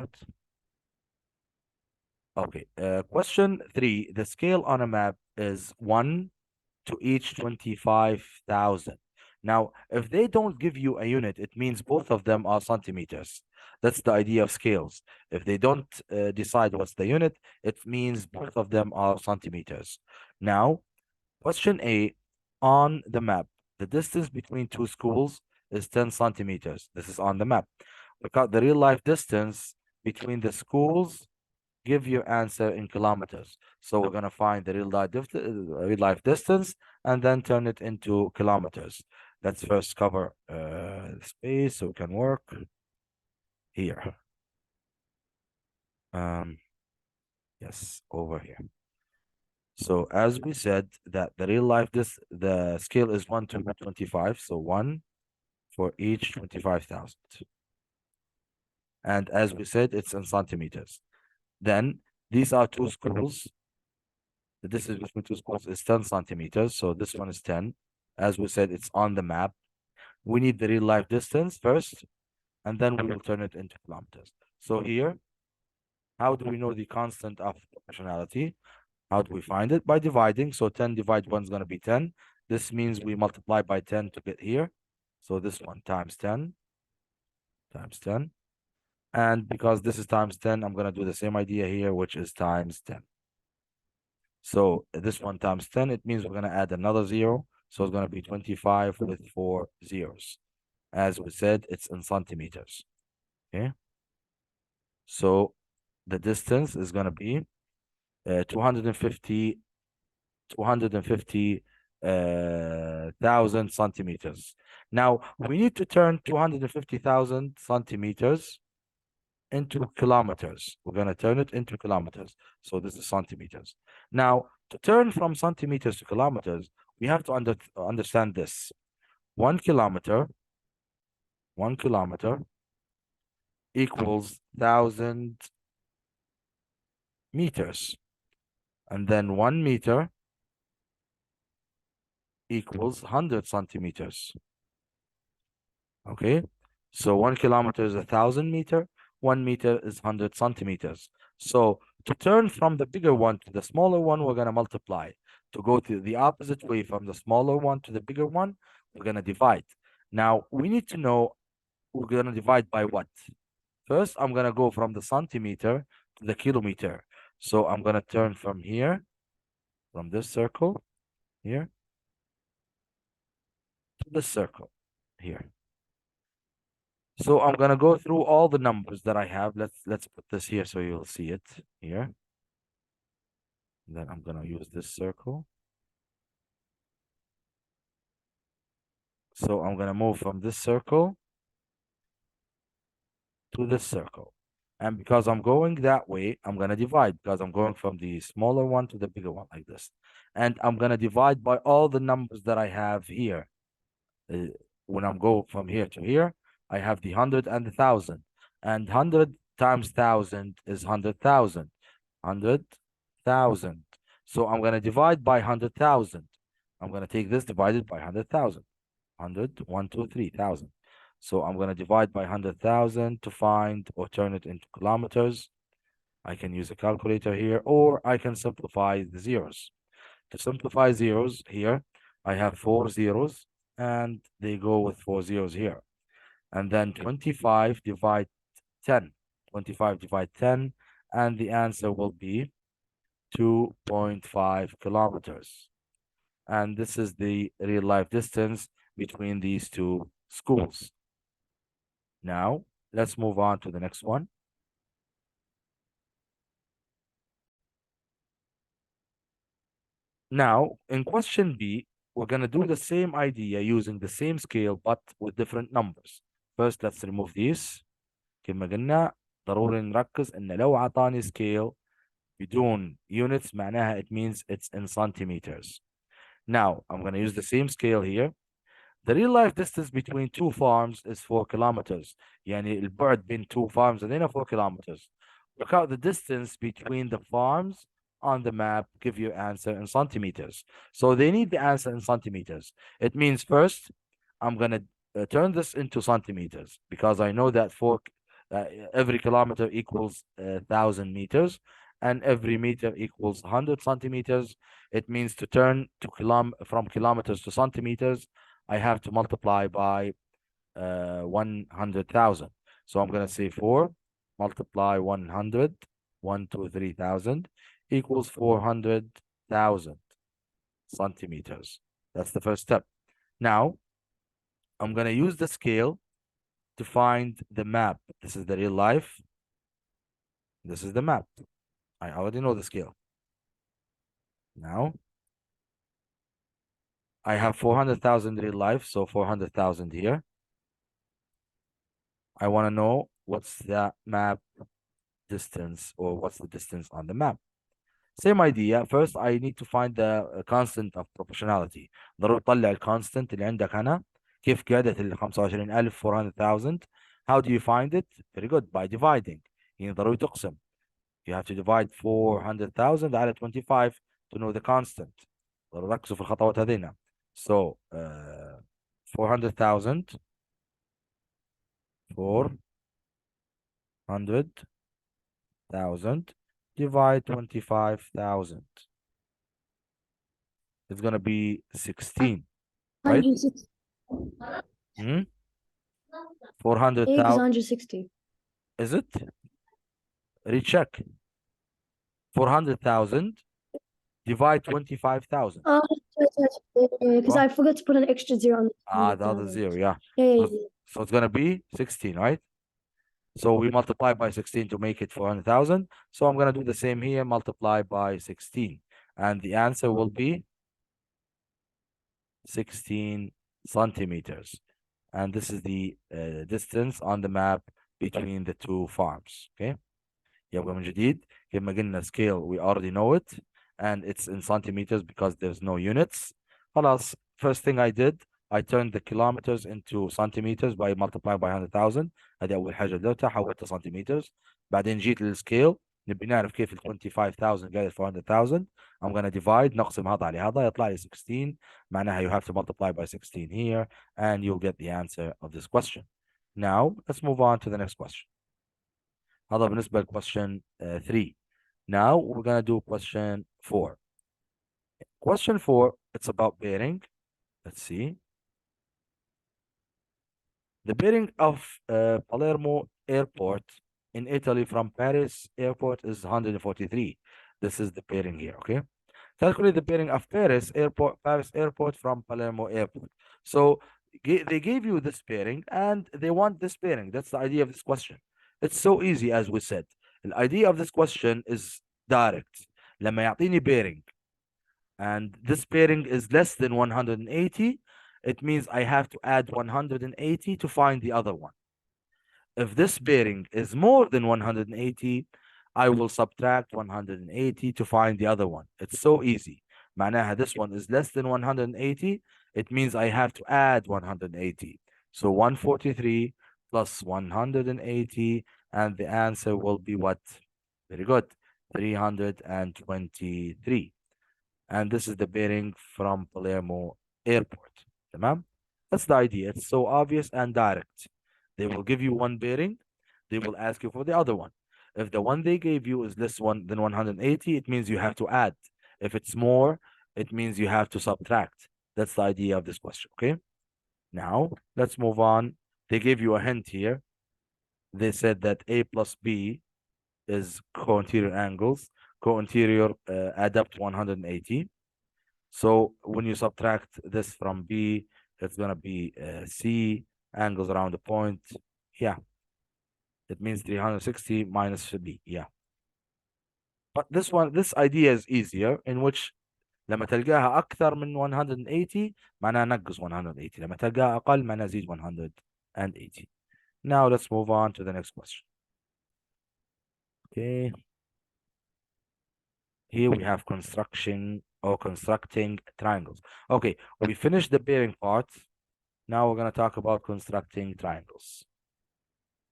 out. Okay, question 3. The scale on a map is 1 to each 25,000. Now, if they don't give you a unit, it means both of them are centimeters. That's the idea of scales. If they don't decide what's the unit, it means both of them are centimeters. Now, question A, on the map, the distance between two schools is 10 centimeters. This is on the map. Because the real life distance between the schools, give your answer in kilometers. So we're going to find the real life distance and then turn it into kilometers. Let's first cover space so we can work here. Yes, over here. So as we said that the real life the scale is 1 to 25, so 1 for each 25,000. And as we said, it's in centimeters. Then these are two schools. The distance between two schools is 10 centimeters. So this one is 10. As we said, it's on the map. We need the real life distance first, and then we will turn it into kilometers. So here, how do we know the constant of proportionality? How do we find it? By dividing. So 10 divided 1 is going to be 10. This means we multiply by 10 to get here. So this one times 10 times 10. And because this is times 10, I'm going to do the same idea here, which is times 10. So this one times 10, it means we're going to add another 0. So it's going to be 25 with 4 zeros. As we said, it's in centimeters. Okay. So the distance is going to be 250,000 centimeters. Now we need to turn 250,000 centimeters into kilometers. We're going to turn it into kilometers. So this is centimeters. Now, to turn from centimeters to kilometers, we have to understand this. 1 kilometer equals 1,000 meters. And then 1 meter equals 100 centimeters. Okay, so 1 kilometer is 1,000 meter. 1 meter is 100 centimeters. So to turn from the bigger one to the smaller one, we're going to multiply. To go to the opposite way from the smaller one to the bigger one, we're going to divide. Now, we need to know we're going to divide by what? First, I'm going to go from the centimeter to the kilometer. So I'm going to turn from here, from this circle here, to this circle here. So I'm gonna go through all the numbers that I have. Let's put this here so you'll see it here. And then I'm gonna use this circle. So I'm gonna move from this circle to this circle. And because I'm going that way, I'm gonna divide because I'm going from the smaller one to the bigger one like this. And I'm gonna divide by all the numbers that I have here. When I'm going from here to here, I have the 100 and the 1,000. And 100 times 1,000 is 100,000. 100,000. So I'm going to divide by 100,000. I'm going to take this divided by 100,000. 100, 1, 2, 3,000. So I'm going to divide by 100,000 to find or turn it into kilometers. I can use a calculator here, or I can simplify the zeros. To simplify zeros here, I have 4 zeros, and they go with 4 zeros here. And then 25 divide 10. 25 divide 10, and the answer will be 2.5 kilometers. And this is the real life distance between these two schools. Now, let's move on to the next one. Now, in question B, we're going to do the same idea using the same scale, but with different numbers. First, let's remove these. كما قلنا ضروري نركز إن لو عطاني scale بدون units معناها it means it's in centimeters. Now, I'm going to use the same scale here. The real life distance between two farms is 4 kilometers. يعني البعد بين two farms هذين 4 kilometers. Look out the distance between the farms on the map, give your answer in centimeters. So they need the answer in centimeters. It means first, I'm going to turn this into centimeters because I know that Every kilometer equals 1,000 meters, and every meter equals 100 centimeters. It means to turn to from kilometers to centimeters, I have to multiply by 100,000. So I'm going to say 4 multiply 100, 1, 2, 3,000 equals 400,000 centimeters. That's the first step. Now, I'm going to use the scale to find the map. This is the real life. This is the map. I already know the scale. Now, I have 400,000 real life, so 400,000 here. I want to know what's the map distance, or what's the distance on the map. Same idea. First, I need to find the constant of proportionality. ضروري تطلع الكونستنت اللي عندك هنا. كيف قاعدة ال 25,000 400,000. How do you find it? Very good. By dividing. يعني ضروري تقسم. You have to divide 400,000 على 25 to know the constant. ضروري ركزوا في الخطوات هذينا. So 400,000 400,000 divide 25,000. It's gonna be 16, right? 160. Hmm? 400,000. 860. Is it? Recheck. 400,000 divide 25,000. Oh, because I forgot to put an extra zero on The other zero, yeah. Yeah. So it's gonna be 16, right? So we multiply by 16 to make it 400,000. So I'm gonna do the same here, multiply by 16. And the answer will be 16 centimeters. And this is the distance on the map between the two farms. Okay. يبقى من جديد كما قلنا scale we already know it, and it's in centimeters because there's no units. خلاص, first thing I did, I turned the kilometers into centimeters by multiplying by 100,000. هذه أول حاجة درتها, حولتها centimeters. بعدين جيت للسكيل, نبي نعرف كيف ال 25,000 قاعدة 400,000. I'm gonna divide, نقسم هذا على هذا, يطلع لي 16. معناها you have to multiply by 16 here, and you'll get the answer of this question. Now, let's move on to the next question. هذا بالنسبة ل question 3. Now we're gonna do question 4. Question 4, it's about bearing. Let's see. The bearing of Palermo Airport in Italy from Paris Airport is 143. This is the bearing here, okay? Calculate the bearing of Paris Airport from Palermo Airport. So they gave you this bearing and they want this bearing. That's the idea of this question. It's so easy, as we said. The idea of this question is direct. لما يعطيني bearing and this bearing is less than 180, it means I have to add 180 to find the other one. If this bearing is more than 180, I will subtract 180 to find the other one. It's so easy. معناها this one is less than 180. It means I have to add 180. So 143 plus 180, and the answer will be what? Very good. 323. And this is the bearing from Palermo Airport. تمام? That's the idea. It's so obvious and direct. They will give you one bearing. They will ask you for the other one. If the one they gave you is less than 180, it means you have to add. If it's more, it means you have to subtract. That's the idea of this question, okay? Now, let's move on. They gave you a hint here. They said that A plus B is co-interior angles. Co-interior add up to 180. So when you subtract this from B, it's going to be C, angles around the point. Yeah. It means 360 minus B. Yeah. But this idea is easier, in which لما تلقاها أكثر من 180 معناها نقص 180. لما تلقاها أقل معناها زيد 180. Now let's move on to the next question. Okay. Here we have constructing triangles. Okay, we finished the bearing part. Now we're going to talk about constructing triangles.